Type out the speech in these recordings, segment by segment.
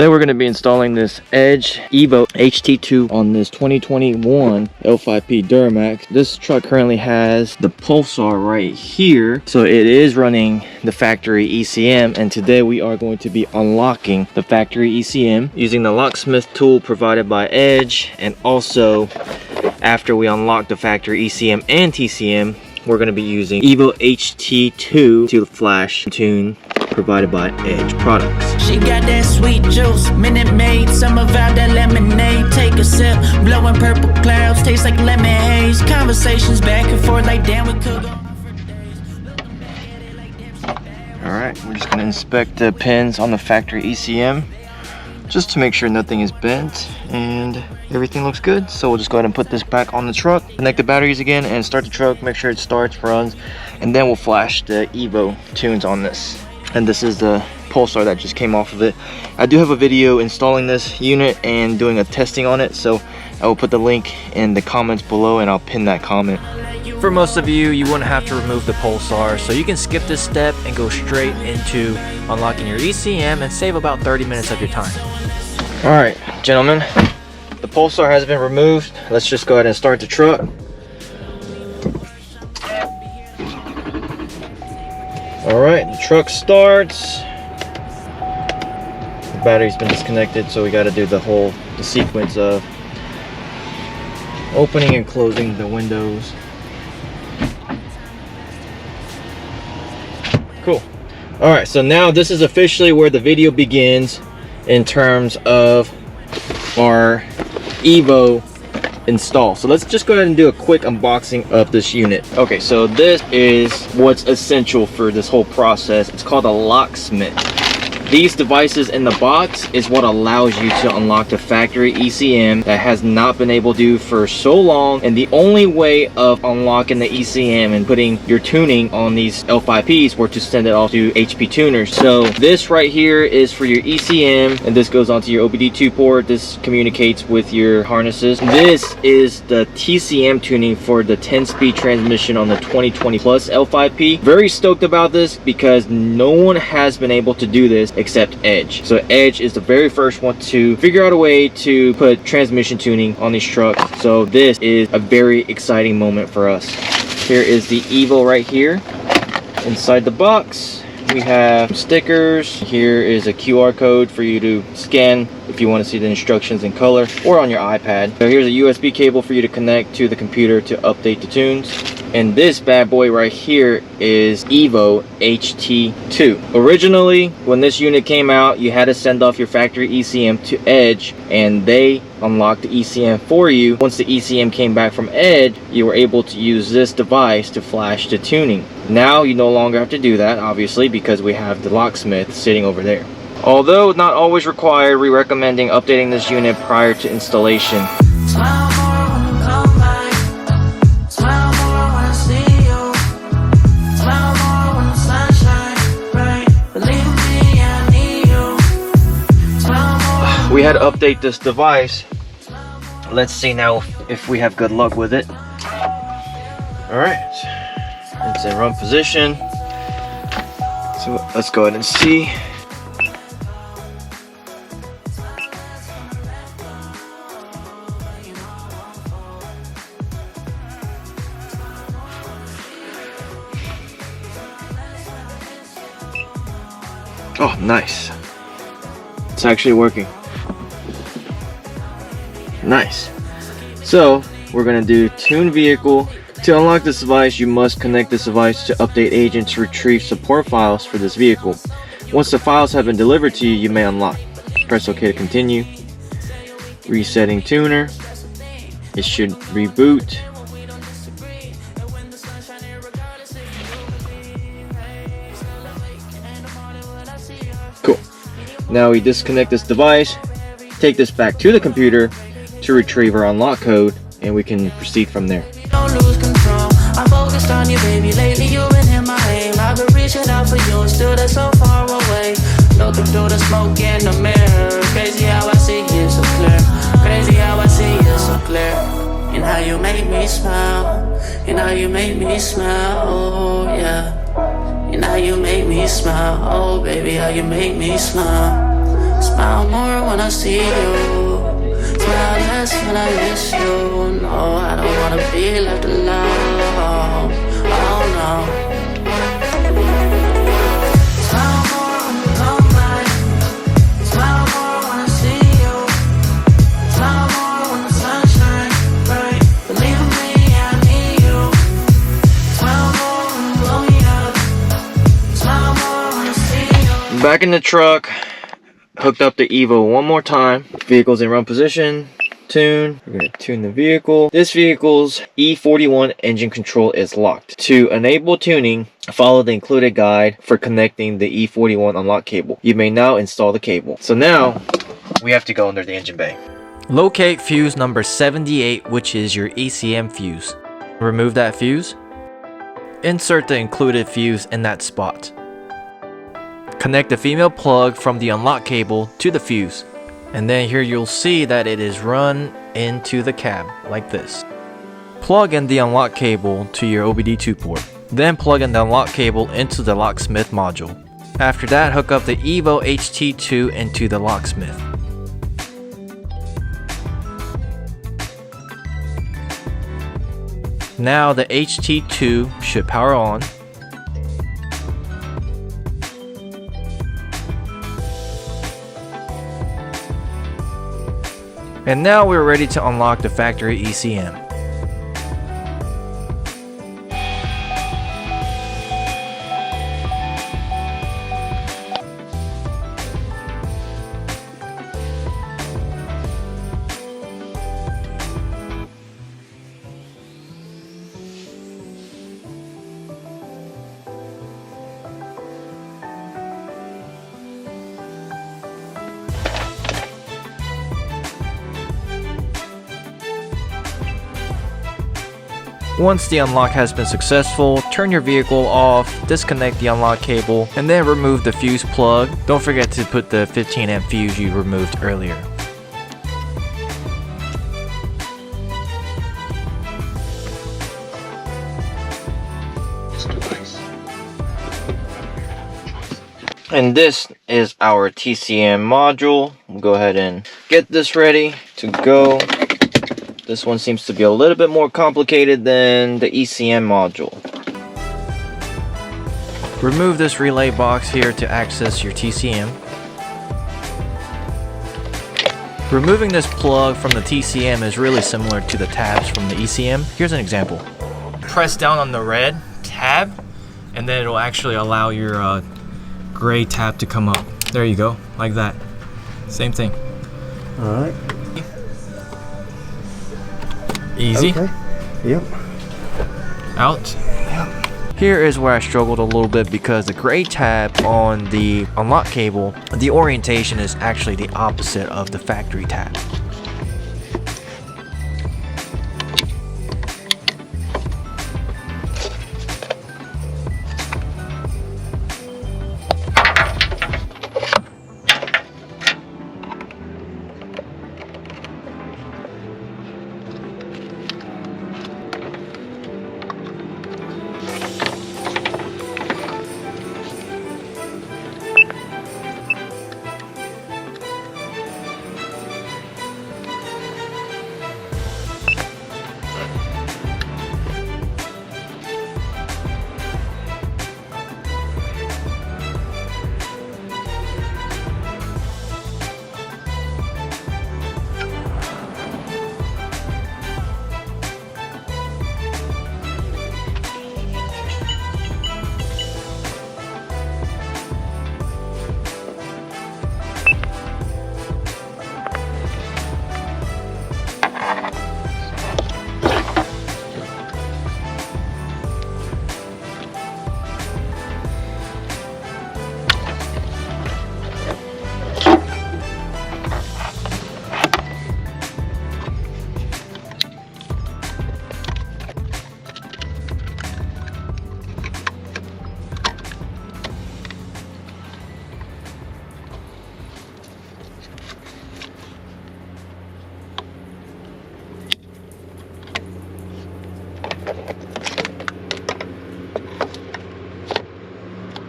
Today we're going to be installing this Edge EvoHt2 on this 2021 L5P Duramax. This truck currently has the pulsar right here, so it is running the factory ECM, and today we are going to be unlocking the factory ECM using the locksmith tool provided by Edge. And also, after we unlock the factory ECM and TCM, we're going to be using EvoHt2 to flash tune provided by Edge products. She got that sweet juice, Minute Maid, summer vibe, that lemonade. Take a sip, blowing purple clouds, taste like lemon haze. Conversations back and forth like damn, we could go for days. Alright, we're just going to inspect the pins on the factory ECM just to make sure nothing is bent and everything looks good. So we'll just go ahead and put this back on the truck, connect the batteries again, and start the truck, make sure it starts, runs, and then we'll flash the Evo tunes on this. And this is the pulsar that just came off of it. I do have a video installing this unit and doing a testing on it, so I will put the link in the comments below and I'll pin that comment. For most of you, you wouldn't have to remove the pulsar, so you can skip this step and go straight into unlocking your ECM and save about 30 minutes of your time. Alright, gentlemen, the pulsar has been removed. Let's just go ahead and start the truck. Alright, the truck starts. The battery's been disconnected, so we got to do the sequence of opening and closing the windows. Cool. Alright, so now this is officially where the video begins in terms of our Evo install. So let's just go ahead and do a quick unboxing of this unit. Okay, so this is what's essential for this whole process. It's called a locksmith. These devices in the box is what allows you to unlock the factory ECM that has not been able to do for so long. And the only way of unlocking the ECM and putting your tuning on these L5Ps were to send it off to HP tuners. So this right here is for your ECM, and this goes onto your OBD2 port. This communicates with your harnesses. This is the TCM tuning for the 10-speed transmission on the 2020 Plus L5P. Very stoked about this because no one has been able to do this except Edge. So Edge is the very first one to figure out a way to put transmission tuning on these trucks. So this is a very exciting moment for us. Here is the Evo right here. Inside the box, we have stickers. Here is a QR code for you to scan if you want to see the instructions in color or on your iPad. So here's a USB cable for you to connect to the computer to update the tunes. And this bad boy right here is EvoHt2. Originally, when this unit came out, you had to send off your factory ECM to Edge, and they unlocked the ECM for you. Once the ECM came back from Edge, you were able to use this device to flash the tuning. Now you no longer have to do that, obviously, because we have the locksmith sitting over there. Although not always required, we're recommending updating this unit prior to installation. We had to update this device. Let's see now if we have good luck with it. Alright, it's in run position. So let's go ahead and see. Oh, nice. It's actually working. Nice. So we're going to do tune vehicle. To unlock this device, you must connect this device to update agent to retrieve support files for this vehicle. Once the files have been delivered to you, you may unlock. Press OK to continue. Resetting tuner. It should reboot. Cool. Now we disconnect this device, take this back to the computer to retrieve our unlock code, and we can proceed from there. Don't lose control. I focused on you, baby. Lately you've been in my aim. I've been reaching out for you, and still that's so far away. Looking through the smoke in the mirror. Crazy how I see you so clear. Crazy how I see you so clear. And how you make me smile. And how you make me smile. Oh yeah. And how you make me smile. Oh baby, how you make me smile. Smile more when I see you. Smile less when I miss you. No, I don't wanna be left alone. Oh no. Smile more when you come by. Smile more when I see you. Smile more when the sun shines bright. Believe me, I need you. Smile more when you blow me up. Smile more when I see you. Back in the truck, hooked up the Evo one more time. Vehicle's in run position. Tune. We're going to tune the vehicle. This vehicle's E41 engine control is locked. To enable tuning, follow the included guide for connecting the E41 unlock cable. You may now install the cable. So now we have to go under the engine bay. Locate fuse number 78, which is your ECM fuse. Remove that fuse. Insert the included fuse in that spot. Connect the female plug from the unlock cable to the fuse. And then here you'll see that it is run into the cab like this. Plug in the unlock cable to your OBD2 port. Then plug in the unlock cable into the locksmith module. After that, hook up the EvoHt2 into the locksmith. Now the HT2 should power on. And now we're ready to unlock the factory ECM. Once the unlock has been successful, turn your vehicle off, disconnect the unlock cable, and then remove the fuse plug. Don't forget to put the 15 amp fuse you removed earlier. And this is our TCM module. We'll go ahead and get this ready to go. This one seems to be a little bit more complicated than the ECM module. Remove this relay box here to access your TCM. Removing this plug from the TCM is really similar to the tabs from the ECM. Here's an example. Press down on the red tab, and then it'll actually allow your gray tab to come up. There you go, like that. Same thing. All right. Easy. Okay. Yep. Out. Yep. Here is where I struggled a little bit because the gray tab on the unlock cable, the orientation is actually the opposite of the factory tab.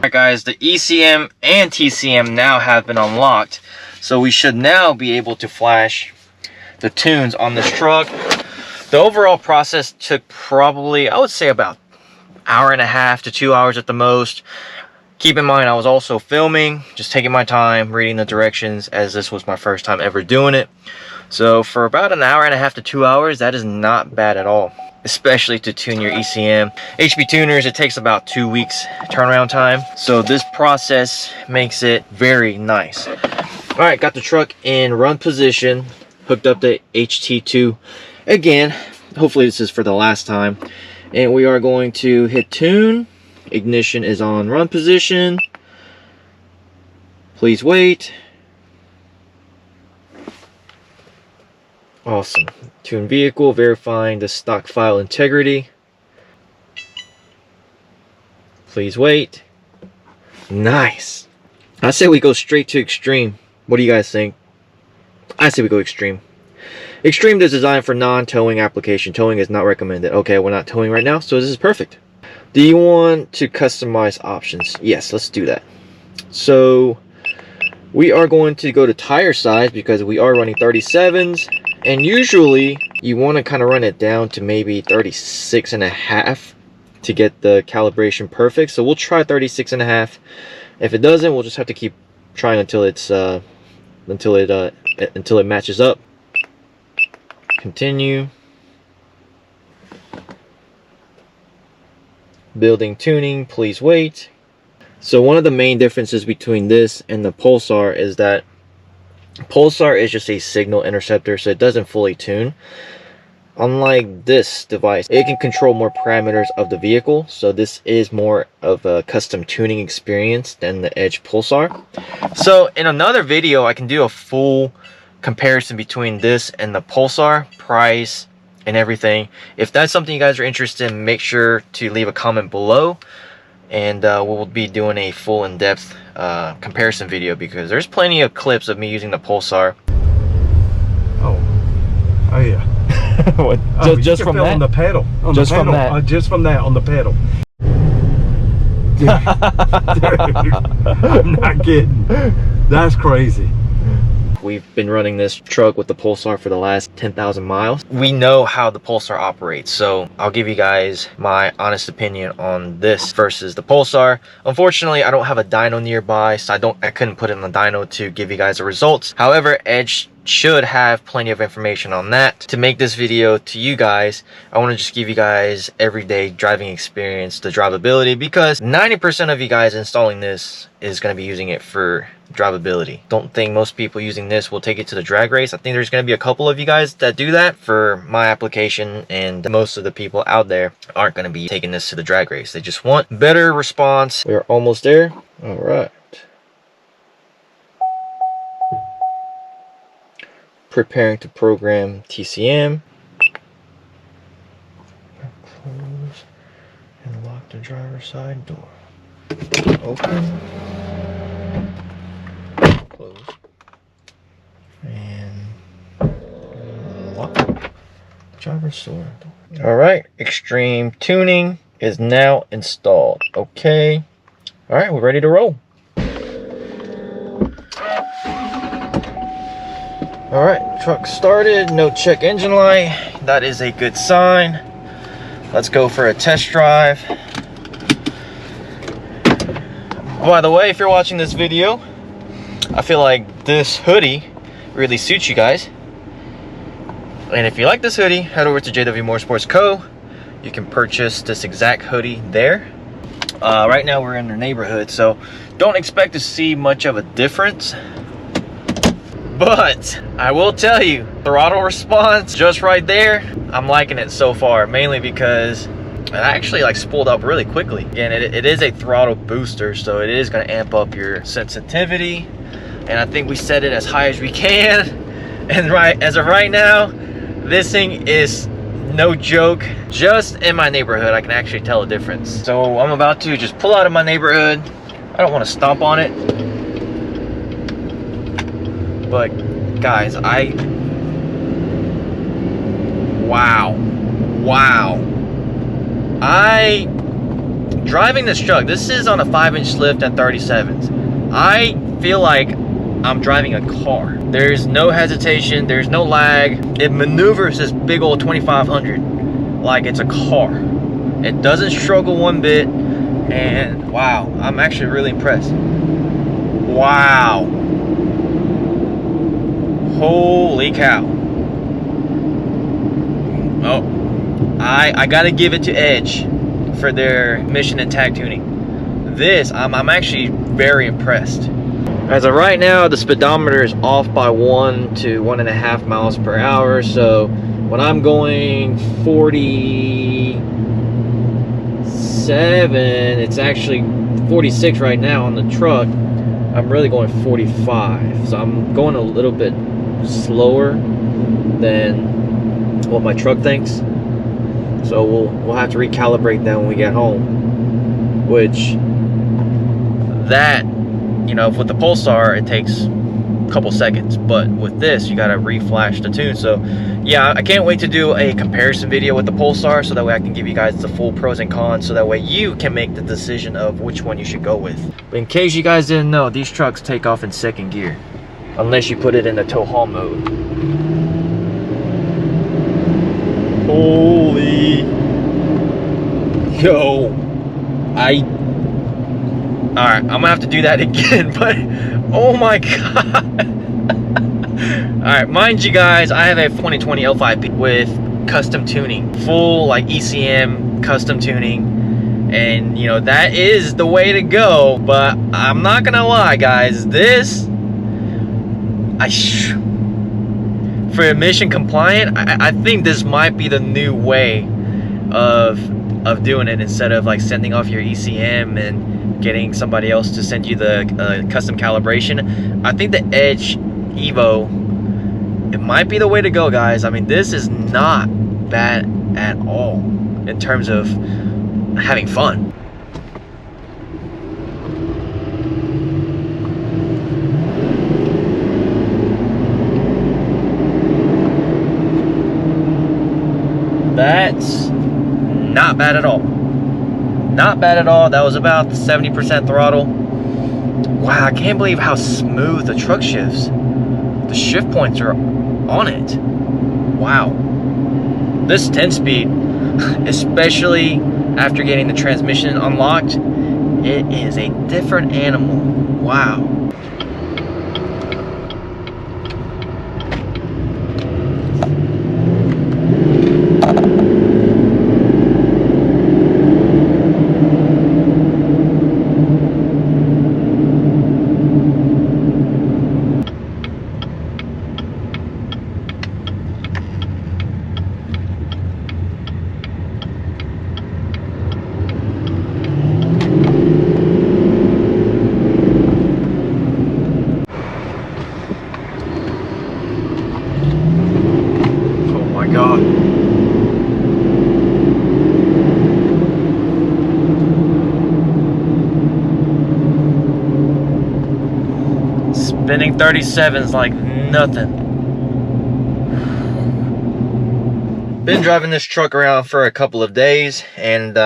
Alright guys, the ECM and TCM now have been unlocked. So we should now be able to flash the tunes on this truck. The overall process took probably, I would say, about an hour and a half to 2 hours at the most. Keep in mind, I was also filming, just taking my time, reading the directions, as this was my first time ever doing it. So for about an hour and a half to 2 hours, that is not bad at all, especially to tune your ECM. HP tuners, it takes about 2 weeks turnaround time. So this process makes it very nice. All right, got the truck in run position, hooked up to EvoHt2 again. Hopefully this is for the last time. And we are going to hit tune. Ignition is on run position. Please wait. Awesome. Tune vehicle, verifying the stock file integrity. Please wait. Nice. I say we go straight to extreme. What do you guys think? I say we go extreme. Extreme is designed for non-towing application. Towing is not recommended. Okay, we're not towing right now, so this is perfect. Do you want to customize options? Yes, let's do that. So we are going to go to tire size because we are running 37s, and usually you want to kind of run it down to maybe 36.5 to get the calibration perfect. So we'll try 36.5. If it doesn't, we'll just have to keep trying until it's until it matches up. Continue. Building tuning, please wait. So one of the main differences between this and the Pulsar is that Pulsar is just a signal interceptor, so it doesn't fully tune. Unlike this device, it can control more parameters of the vehicle, so this is more of a custom tuning experience than the Edge Pulsar. So in another video, I can do a full comparison between this and the Pulsar, price and everything. If that's something you guys are interested in, make sure to leave a comment below, and we'll be doing a full in-depth comparison video, because there's plenty of clips of me using the Pulsar. Oh yeah. What? Just from that? On the pedal. On just the pedal. from that? Just from that on the pedal. Dude, I'm not kidding. That's crazy. We've been running this truck with the Pulsar for the last 10,000 miles. We know how the Pulsar operates, so I'll give you guys my honest opinion on this versus the Pulsar. Unfortunately, I don't have a dyno nearby, so I couldn't put it in the dyno to give you guys the results. However, Edge should have plenty of information on that. To make this video to you guys, I want to just give you guys everyday driving experience, the drivability, because 90% of you guys installing this is going to be using it for drivability. Don't think most people using this will take it to the drag race. I think there's going to be a couple of you guys that do that. For my application, and most of the people out there aren't going to be taking this to the drag race. They just want better response. We're almost there. All right. Preparing to program TCM. Close and lock the driver's side door. Open. Close. And lock the driver's door. Alright, extreme tuning is now installed. Okay. Alright, we're ready to roll. Alright, truck started, no check engine light. That is a good sign. Let's go for a test drive. By the way, if you're watching this video, I feel like this hoodie really suits you guys. And if you like this hoodie, head over to JW Motorsports Co. You can purchase this exact hoodie there. Right now we're in their neighborhood, so don't expect to see much of a difference. But I will tell you, throttle response just right there, I'm liking it so far, mainly because it actually like spooled up really quickly. Again, it is a throttle booster, so it is going to amp up your sensitivity, and I think we set it as high as we can. And as of right now, this thing is no joke. Just in my neighborhood, I can actually tell a difference. So I'm about to just pull out of my neighborhood. I don't want to stomp on it, but guys, wow. Driving this truck, this is on a 5-inch lift at 37s. I feel like I'm driving a car. There's no hesitation, there's no lag. It maneuvers this big old 2500 like it's a car. It doesn't struggle one bit, and wow, I'm actually really impressed. Wow. Holy cow. Oh, I gotta give it to Edge for their mission and tag tuning. This, I'm actually very impressed. As of right now, the speedometer is off by 1 to 1.5 miles per hour. So when I'm going 47, it's actually 46 right now on the truck. I'm really going 45. So I'm going a little bit slower than what my truck thinks. So we'll have to recalibrate that when we get home. Which, that, you know, with the Pulsar, it takes a couple seconds, but with this, you gotta reflash the tune. So yeah, I can't wait to do a comparison video with the Pulsar, so that way I can give you guys the full pros and cons, so that way you can make the decision of which one you should go with. But in case you guys didn't know, these trucks take off in second gear, unless you put it in the tow haul mode. Holy, yo, alright, I'm gonna have to do that again, but oh my god. Alright, mind you guys, I have a 2020 L5P with custom tuning, full like ECM custom tuning, and you know, that is the way to go. But I'm not gonna lie guys, this, for emission compliant, I think this might be the new way of doing it, instead of like sending off your ECM and getting somebody else to send you the custom calibration. I think the Edge Evo, it might be the way to go, guys. I mean, this is not bad at all in terms of having fun. That's not bad at all. Not bad at all. That was about 70% throttle. Wow, I can't believe how smooth the truck shifts. The shift points are on it. Wow. This 10-speed, especially after getting the transmission unlocked, it is a different animal. Wow. God. Spinning 37s like nothing. Been driving this truck around for a couple of days, and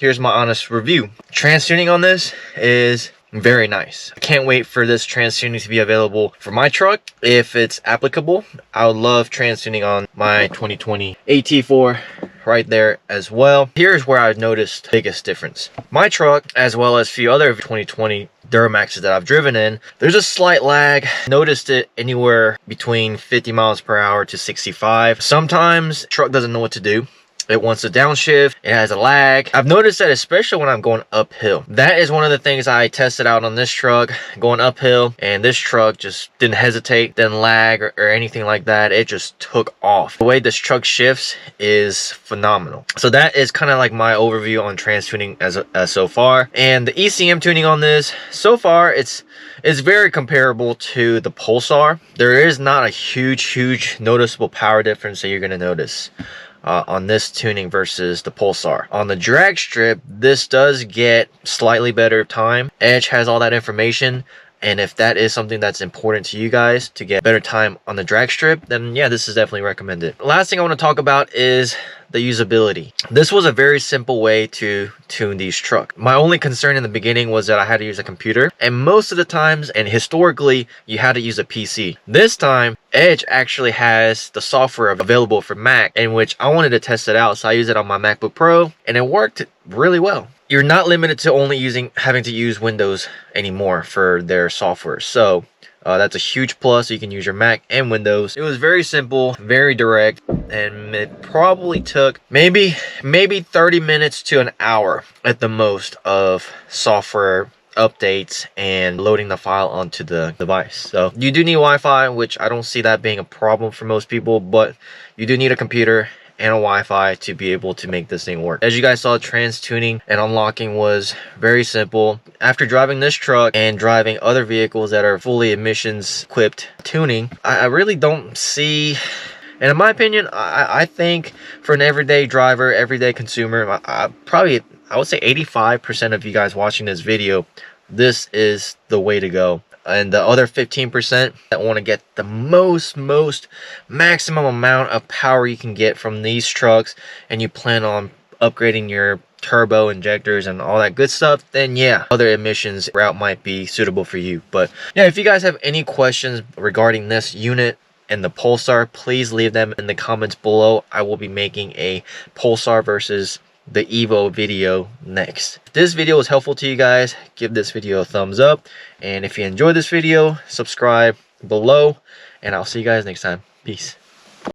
here's my honest review. Trans tuning on this is very nice. I can't wait for this trans tuning to be available for my truck. If it's applicable, I would love trans tuning on my 2020 AT4 right there as well. Here's where I've noticed the biggest difference. My truck, as well as a few other 2020 Duramaxes that I've driven in, there's a slight lag. Noticed it anywhere between 50 miles per hour to 65. Sometimes the truck doesn't know what to do. It wants to downshift, it has a lag. I've noticed that especially when I'm going uphill. That is one of the things I tested out on this truck, going uphill, and this truck just didn't hesitate, didn't lag or anything like that. It just took off. The way this truck shifts is phenomenal. So that is kind of like my overview on trans tuning as so far. And the ECM tuning on this, so far it's very comparable to the Pulsar. There is not a huge noticeable power difference that you're going to notice on this tuning versus the Pulsar. On the drag strip, this does get slightly better time. Edge has all that information, And if that is something that's important to you guys to get better time on the drag strip, then yeah, this is definitely recommended. Last thing I want to talk about is the usability. This was a very simple way to tune these trucks. My only concern in the beginning was that I had to use a computer, and most of the times and historically you had to use a PC. This time Edge actually has the software available for Mac, in which I wanted to test it out, so I used it on my MacBook Pro and it worked really well. You're not limited to only having to use Windows anymore for their software, so that's a huge plus. You can use your Mac and Windows. It was very simple, very direct, and it probably took maybe 30 minutes to an hour at the most of software updates and loading the file onto the device. So you do need Wi-Fi, which I don't see that being a problem for most people, but you do need a computer and a Wi-Fi to be able to make this thing work. As you guys saw, trans tuning and unlocking was very simple. After driving this truck and driving other vehicles that are fully emissions equipped tuning, I really don't see, and in my opinion, I think for an everyday driver, everyday consumer, I would say 85% of you guys watching this video, this is the way to go. And the other 15% that want to get the most maximum amount of power you can get from these trucks, and you plan on upgrading your turbo injectors and all that good stuff, then yeah, other emissions route might be suitable for you. But yeah, if you guys have any questions regarding this unit and the Pulsar, please leave them in the comments below. I will be making a Pulsar versus the Evo video next. If this video was helpful to you guys, give this video a thumbs up, and if you enjoyed this video, subscribe below, and I'll see you guys next time. Peace.